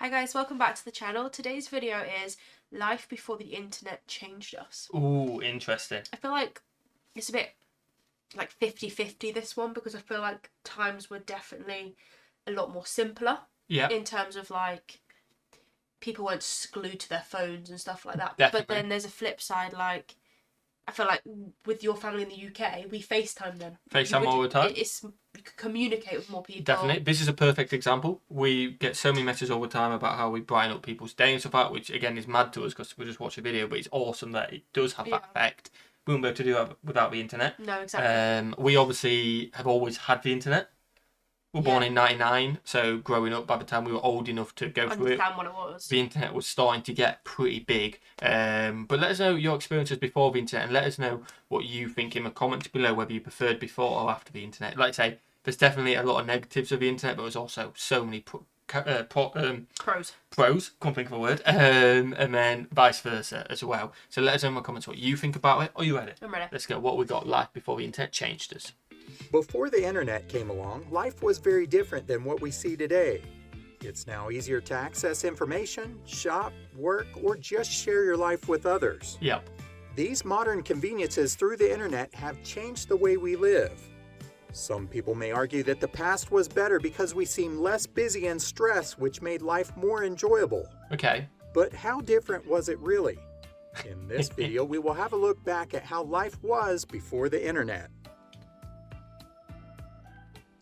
Hi guys, welcome back to the channel. Today's video is life before the internet changed us. Ooh, interesting. I feel like it's a bit like 50-50 this one, because I feel like times were definitely a lot more simpler. Yeah. In terms of like people weren't glued to their phones and stuff like that. Definitely. But then there's a flip side, like I feel like with your family in the UK, we FaceTime them. FaceTime all the time. You could communicate with more people. Definitely. This is a perfect example. We get so many messages all the time about how we brighten up people's day and stuff like that, which again is mad to us because we just watch a video, but it's awesome that it does have that effect. We wouldn't be able to do that without the internet. No, exactly. We obviously have always had the internet. We were born in 99, so growing up, by the time we were old enough to go through it, Understand what it was. the internet was starting to get pretty big. But let us know your experiences before the internet, and let us know what you think in the comments below, whether you preferred before or after the internet. Like I say, there's definitely a lot of negatives of the internet, but there's also so many pros. Can't think of a word. And then vice versa as well. So let us know in the comments what you think about it. Are you ready? I'm ready. Let's go. What we got life before the internet changed us. Before the internet came along, life was very different than what we see today. It's now easier to access information, shop, work, or just share your life with others. Yep. These modern conveniences through the internet have changed the way we live. Some people may argue that the past was better because we seem less busy and stressed, which made life more enjoyable. Okay. But how different was it really? In this video, we will have a look back at how life was before the internet.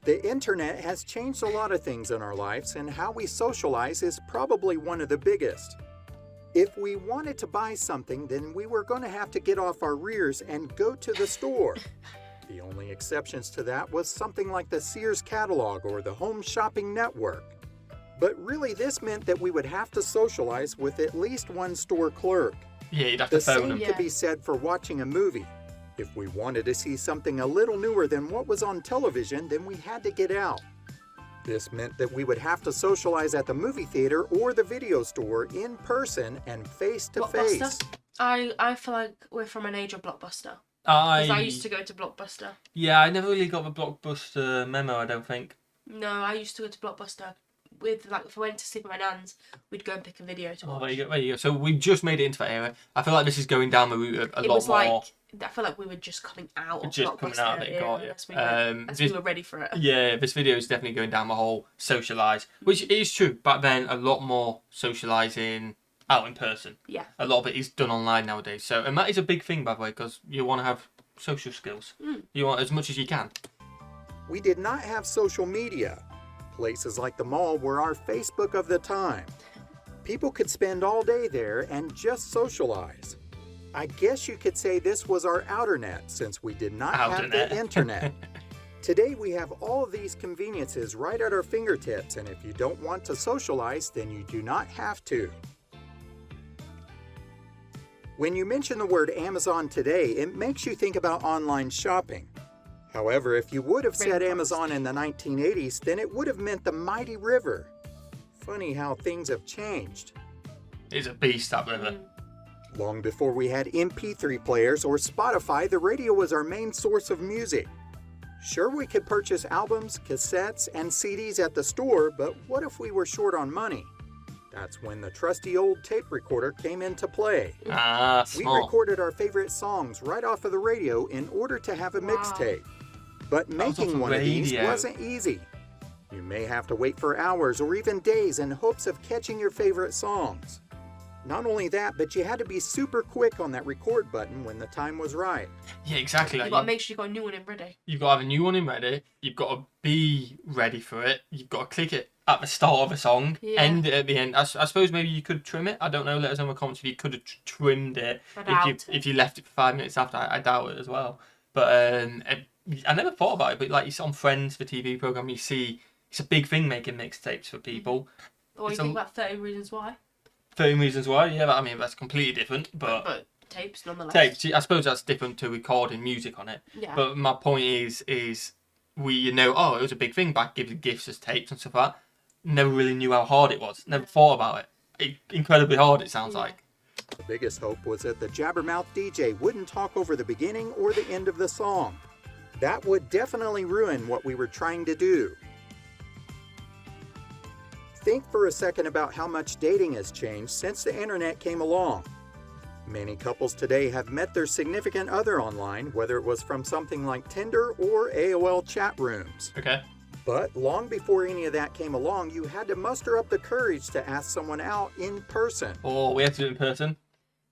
The internet has changed a lot of things in our lives, and how we socialize is probably one of the biggest. If we wanted to buy something, then we were going to have to get off our rears and go to the store. The only exceptions to that was something like the Sears catalog or the Home Shopping Network. But really, this meant that we would have to socialize with at least one store clerk. Yeah, you'd have to phone them. The same could be said for watching a movie. If we wanted to see something a little newer than what was on television, then we had to get out. This meant that we would have to socialize at the movie theater or the video store in person and face to face. I feel like we're from an age of Blockbuster. Because I used to go to Blockbuster. Yeah, I never really got the Blockbuster memo, I don't think. No, I used to go to Blockbuster. With like, if I went to sleep with my nans, we'd go and pick a video to watch. Oh, there you go. So we've just made it into that era. I feel like this is going down the route of a lot more. I feel like we were just coming out of just coming out of it, we were ready for it. Yeah, this video is definitely going down the whole socialise, which is true. Back then, a lot more socialising out in person. Yeah. A lot of it is done online nowadays. So, and that is a big thing, by the way, because you want to have social skills. You want as much as you can. We did not have social media. Places like the mall were our Facebook of the time. People could spend all day there and just socialize. I guess you could say this was our outer net, since we did not have the internet. Today we have all of these conveniences right at our fingertips, and if you don't want to socialize, then you do not have to. When you mention the word Amazon today, it makes you think about online shopping. However, if you would have said Amazon in the 1980s, then it would have meant the mighty river. Funny how things have changed. It's a beast, that river. Long before we had MP3 players or Spotify, the radio was our main source of music. Sure, we could purchase albums, cassettes, and CDs at the store, but what if we were short on money? That's when the trusty old tape recorder came into play. Smart. We recorded our favorite songs right off of the radio in order to have a mixtape. But making one of these wasn't easy. You may have to wait for hours or even days in hopes of catching your favorite songs. Not only that, but you had to be super quick on that record button when the time was right. Yeah, exactly. You've got to make sure you've got a new one in ready. You've got to have a new one in ready. You've got to be ready for it. You've got to click it at the start of a song, end it at the end. I suppose maybe you could trim it. I don't know. Let us know in the comments if you could have trimmed it. If you left it for 5 minutes after. I doubt it as well. But I never thought about it. But like you see on Friends, the TV program, you see it's a big thing making mixtapes for people. Or you think about 30 Reasons Why. 30 Reasons Why, yeah, I mean, that's completely different, but tapes nonetheless. Tapes, I suppose that's different to recording music on it. Yeah. But my point is we it was a big thing back, giving gifts as tapes and stuff like that. Never really knew how hard it was. Never thought about it. Incredibly hard, it sounds like. The biggest hope was that the jabbermouth DJ wouldn't talk over the beginning or the end of the song. That would definitely ruin what we were trying to do. Think for a second about how much dating has changed since the internet came along. Many couples today have met their significant other online, whether it was from something like Tinder or AOL chat rooms. Okay. But long before any of that came along, you had to muster up the courage to ask someone out in person. Oh, we had to do it in person.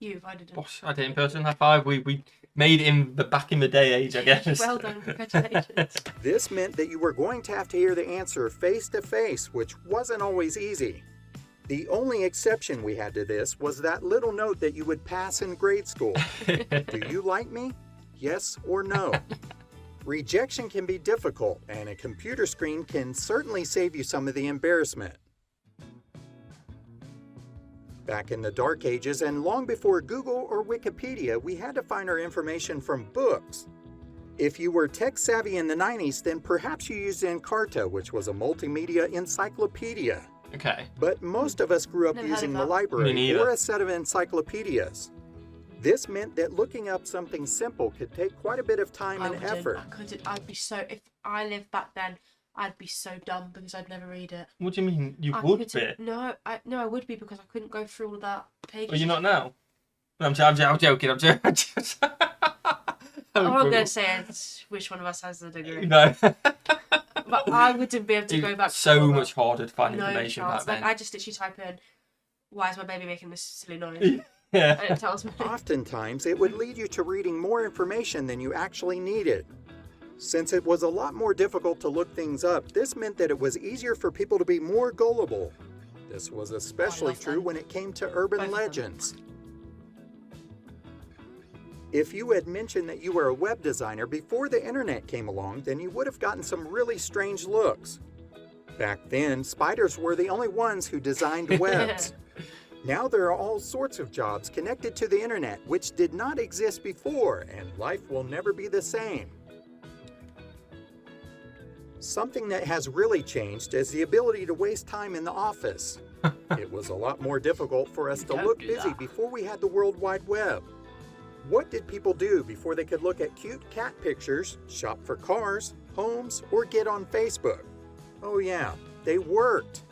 I didn't. Gosh, I did it in person. High five. We made it in the back in the day age, I guess. Well done, congratulations. This meant that you were going to have to hear the answer face to face, which wasn't always easy. The only exception we had to this was that little note that you would pass in grade school. Do you like me? Yes or no? Rejection can be difficult, and a computer screen can certainly save you some of the embarrassment. Back in the dark ages and long before Google or Wikipedia, we had to find our information from books. If you were tech savvy in the 90s, then perhaps you used Encarta, which was a multimedia encyclopedia. Okay. But most of us grew up Never heard using of the that. Me library neither. or a set of encyclopedias. This meant that looking up something simple could take quite a bit of time and effort. I'd be so, if I lived back then, I'd be so dumb because I'd never read it. What do you mean you I would couldn't- be? No, I would be because I couldn't go through all of that pages. Well, you're not now. I'm joking. I'm joking. All I'm going to say is which one of us has the degree. No. But I wouldn't be able to go back to so all that. much harder to find No information chance. back then. Like, I just literally type in, why is my baby making this silly noise? Yeah. And it tells me. Oftentimes, it would lead you to reading more information than you actually needed. Since it was a lot more difficult to look things up, this meant that it was easier for people to be more gullible. This was especially true when it came to urban Both of them. legends. If you had mentioned that you were a web designer before the internet came along, then you would have gotten some really strange looks. Back then, spiders were the only ones who designed webs. Now there are all sorts of jobs connected to the internet which did not exist before, and life will never be the same. Something that has really changed is the ability to waste time in the office. It was a lot more difficult for us to Don't look do busy that. before we had the World Wide Web. What did people do before they could look at cute cat pictures, shop for cars, homes, or get on Facebook? Oh yeah, they worked.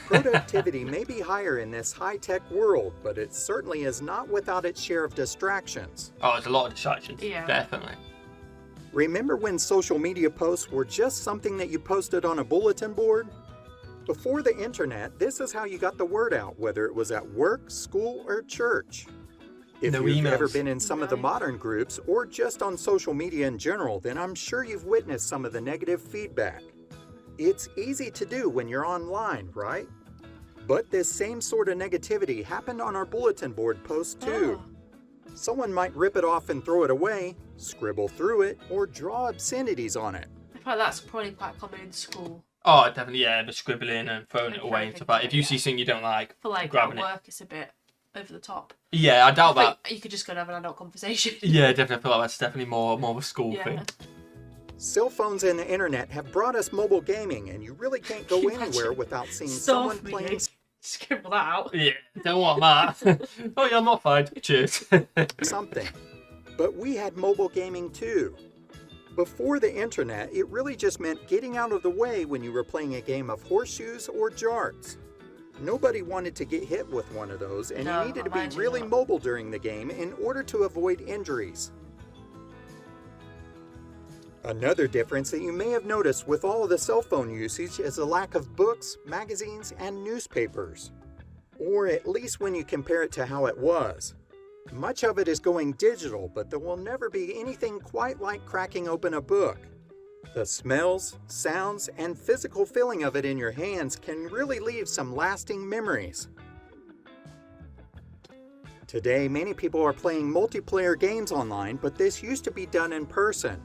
Productivity may be higher in this high-tech world, but it certainly is not without its share of distractions. Oh, there's a lot of distractions. Yeah. Definitely. Remember when social media posts were just something that you posted on a bulletin board? Before the internet, this is how you got the word out, whether it was at work, school, or church. If No you've ever emails. been in some of the No. modern groups or just on social media in general, then I'm sure you've witnessed some of the negative feedback. It's easy to do when you're online, right? But this same sort of negativity happened on our bulletin board posts too. Oh. Someone might rip it off and throw it away, scribble through it, or draw obscenities on it. I feel like that's probably quite common in school. Oh, definitely. Yeah, the scribbling and throwing I it can't away and think stuff like that. of If you it, see something you don't like, For like grabbing at it. work, it's a bit over the top. Yeah, I doubt that. But you could just go and have an adult conversation. Yeah, definitely. I feel like that's definitely more of a school Yeah. thing. Cell phones and the internet have brought us mobile gaming, and you really can't go Can you anywhere imagine? without seeing Stop someone me. playing Scribble that out. Yeah, don't want that. Oh yeah, I'm not fine. Cheers. something. But we had mobile gaming too. Before the internet, it really just meant getting out of the way when you were playing a game of horseshoes or jarts. Nobody wanted to get hit with one of those, and No, you needed to be imagine really not. mobile during the game in order to avoid injuries. Another difference that you may have noticed with all of the cell phone usage is the lack of books, magazines, and newspapers. Or at least when you compare it to how it was. Much of it is going digital, but there will never be anything quite like cracking open a book. The smells, sounds, and physical feeling of it in your hands can really leave some lasting memories. Today, many people are playing multiplayer games online, but this used to be done in person.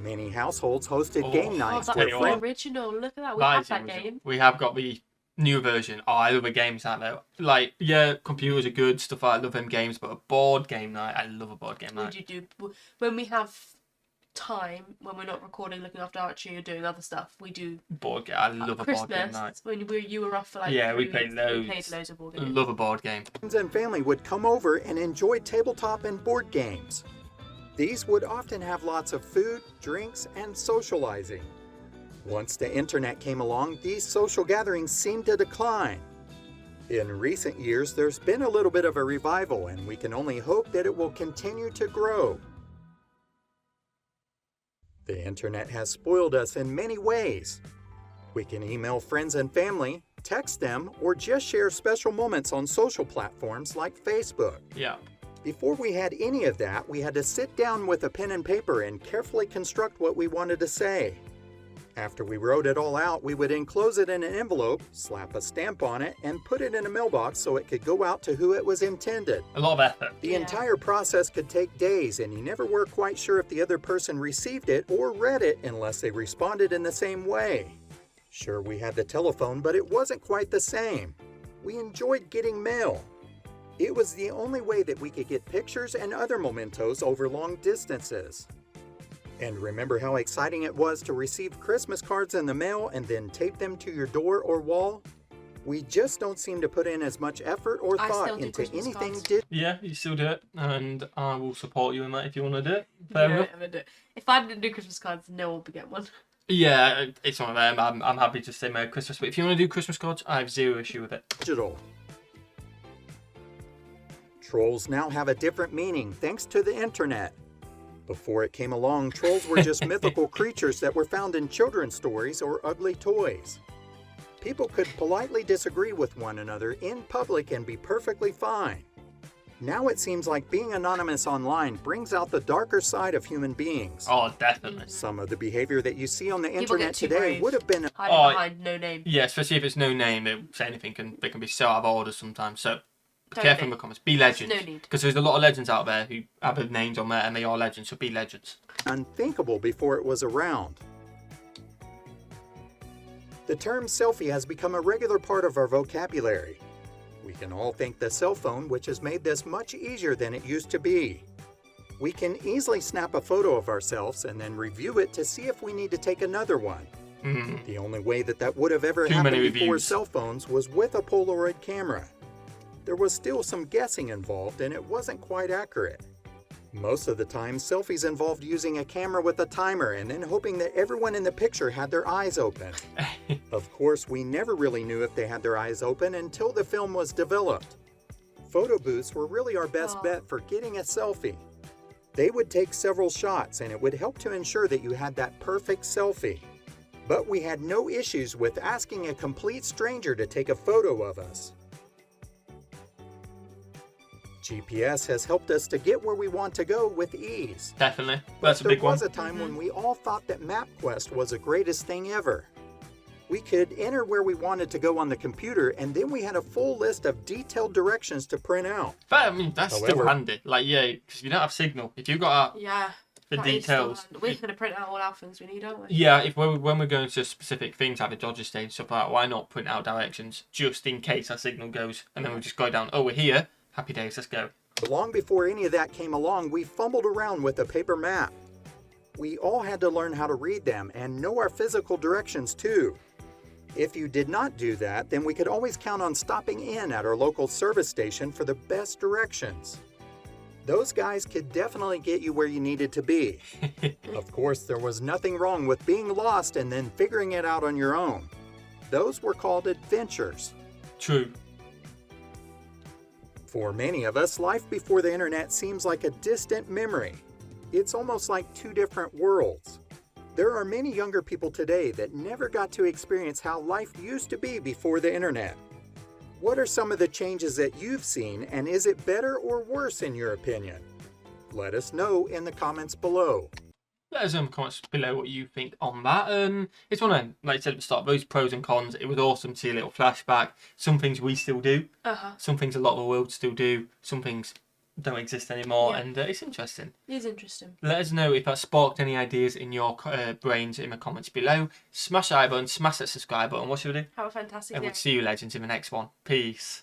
Many households hosted Oh, game Oh, nights that's tell where you friends what. original. Look at that. We That have is that original. game. We have got the new version. Oh, I love the games out there. Like, yeah, computers are good, stuff like I love them games, but a board game night, I love a board game What night. do you do? When we have time, when we're not recording, looking after Archie or doing other stuff, we do Board game. I love a board game Christmas, night. when you were off for like Yeah, we 3 played weeks, loads. We played loads of board games. Love a board game. and family would come over and enjoy tabletop and board games. These would often have lots of food, drinks, and socializing. Once the internet came along, these social gatherings seemed to decline. In recent years, there's been a little bit of a revival, and we can only hope that it will continue to grow. The internet has spoiled us in many ways. We can email friends and family, text them, or just share special moments on social platforms like Facebook. Yeah. Before we had any of that, we had to sit down with a pen and paper and carefully construct what we wanted to say. After we wrote it all out, we would enclose it in an envelope, slap a stamp on it, and put it in a mailbox so it could go out to who it was intended. A lot of effort. The entire process could take days, and you never were quite sure if the other person received it or read it unless they responded in the same way. Sure, we had the telephone, but it wasn't quite the same. We enjoyed getting mail. It was the only way that we could get pictures and other mementos over long distances. And remember how exciting it was to receive Christmas cards in the mail and then tape them to your door or wall? We just don't seem to put in as much effort or thought into anything digital. Yeah, you still do it, and I will support you in that if you want to do it. Fair enough. I'm gonna do it. If I didn't do Christmas cards, no one would get one. Yeah, it's one of them. I'm happy to say Merry Christmas, but if you want to do Christmas cards, I have zero issue with it. Trolls now have a different meaning thanks to the internet. Before it came along, trolls were just mythical creatures that were found in children's stories or ugly toys. People could politely disagree with one another in public and be perfectly fine. Now it seems like being anonymous online brings out the darker side of human beings. Oh, definitely. Some of the behavior that you see on the People internet get too today brave. would have been... Hiding behind no name. Yeah, especially if it's no name, anything they can be so out of order sometimes. So be Don't careful be. in the comments. Be legends. No need. Because there's a lot of legends out there who have their names on there and they are legends, so be legends. unthinkable before it was around. The term selfie has become a regular part of our vocabulary. We can all thank the cell phone, which has made this much easier than it used to be. We can easily snap a photo of ourselves and then review it to see if we need to take another one. The only way that would have ever happened before cell phones was with a Polaroid camera. There was still some guessing involved and it wasn't quite accurate. Most of the time, selfies involved using a camera with a timer and then hoping that everyone in the picture had their eyes open. Of course, we never really knew if they had their eyes open until the film was developed. Photo booths were really our best bet for getting a selfie. They would take several shots and it would help to ensure that you had that perfect selfie. But we had no issues with asking a complete stranger to take a photo of us. GPS has helped us to get where we want to go with ease. Definitely. That's a big one. There was a time when we all thought that MapQuest was the greatest thing ever. We could enter where we wanted to go on the computer, and then we had a full list of detailed directions to print out. But I mean, that's still handy. Like, yeah, because you don't have signal. If you've got the details. We're going to print out all our things we need, aren't we? Yeah, when we're going to specific things, like the Dodger stage and stuff like that, why not print out directions just in case our signal goes, and then we just go down, oh, we're here. Happy days, let's go. Long before any of that came along, we fumbled around with a paper map. We all had to learn how to read them and know our physical directions too. If you did not do that, then we could always count on stopping in at our local service station for the best directions. Those guys could definitely get you where you needed to be. Of course, there was nothing wrong with being lost and then figuring it out on your own. Those were called adventures. True. For many of us, life before the internet seems like a distant memory. It's almost like two different worlds. There are many younger people today that never got to experience how life used to be before the internet. What are some of the changes that you've seen, and is it better or worse in your opinion? Let us know in the comments below. Let us know in the comments below what you think on that. It's one of them, like I said at the start, those pros and cons. It was awesome to see a little flashback. Some things we still do. Some things a lot of the world still do. Some things don't exist anymore, and it's interesting. It is interesting. Let us know if that sparked any ideas in your brains in the comments below. Smash the like button, smash that subscribe button. What should we do? Have a fantastic And day. we'll see you legends in the next one. Peace.